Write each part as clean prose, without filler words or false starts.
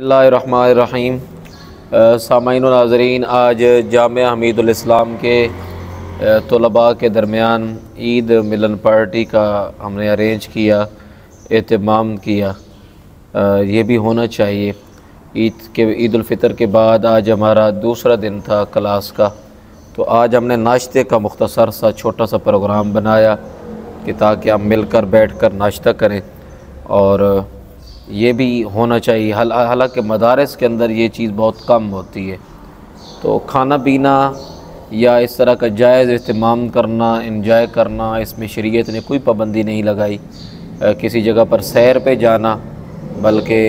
बिस्मिल्लाहिर्रहमानिर्रहीम। सामाईन व नाज़रीन, आज जामिया हमीदुल इस्लाम के तलबा के दरमियान ईद मिलन पार्टी का हमने अरेंज किया, एहतमाम किया। ये भी होना चाहिए। ईद उल फ़ितर के बाद आज हमारा दूसरा दिन था क्लास का, तो आज हमने नाश्ते का मुख्तसर सा छोटा सा प्रोग्राम बनाया कि ताकि हम मिलकर बैठकर नाश्ता करें, और ये भी होना चाहिए। हालांकि मदारस के अंदर ये चीज़ बहुत कम होती है, तो खाना पीना या इस तरह का जायज़ इस्तेमाल करना, इंजॉय करना, इसमें शरीयत ने कोई पाबंदी नहीं लगाई। किसी जगह पर सैर पे जाना, बल्कि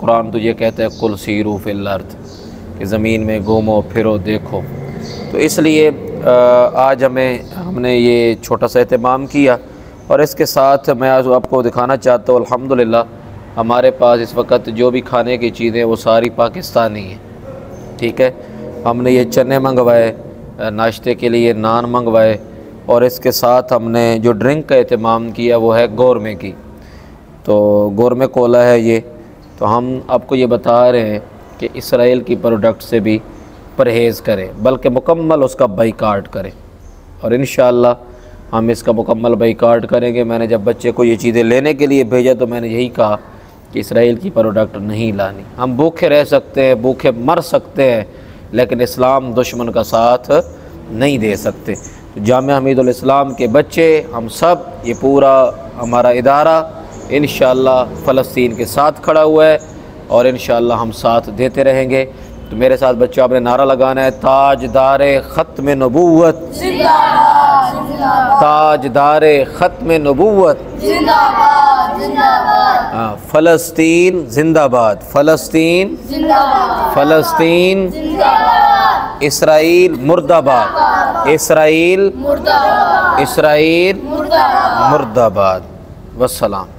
कुरान तो ये कहता है कुल सीरू फिल अर्द, कि ज़मीन में घूमो फिरो देखो। तो इसलिए आज हमने ये छोटा सा एहतमाम किया, और इसके साथ मैं आज आपको दिखाना चाहता हूँ अल्हम्दुलिल्लाह हमारे पास इस वक्त जो भी खाने की चीज़ें वो सारी पाकिस्तानी हैं। ठीक है, हमने ये चने मंगवाए, नाश्ते के लिए नान मंगवाए, और इसके साथ हमने जो ड्रिंक का एहतमाम किया वो है गोरमे की। तो गोरमे कोला है ये। तो हम आपको ये बता रहे हैं कि इसराइल की प्रोडक्ट से भी परहेज़ करें, बल्कि मुकम्मल उसका बाइकाट करें, और इंशाअल्लाह हम इसका मुकम्मल बाइकाट करेंगे। मैंने जब बच्चे को ये चीज़ें लेने के लिए भेजा तो मैंने यही कहा कि इसराइल की प्रोडक्ट नहीं लानी। हम भूखे रह सकते हैं, भूखे मर सकते हैं, लेकिन इस्लाम दुश्मन का साथ नहीं दे सकते। तो जामिया हमीदुल इस्लाम के बच्चे, हम सब, ये पूरा हमारा इदारा इंशाअल्लाह फ़लस्तीन के साथ खड़ा हुआ है, और इंशाअल्लाह हम साथ देते रहेंगे। तो मेरे साथ बच्चों आपने नारा लगाना है, ताजदारे ख़त्म नबूवत, ताजदारे ख़त्म नबूवत, फ़लस्तीन जिंदाबाद, फ़लस्तीन जिंदाबाद, फ़लस्तीन जिंदाबाद, इसराइल मुर्दाबाद, इसराइल मुर्दाबाद, इसराइल मुर्दाबाद। वस्सलाम।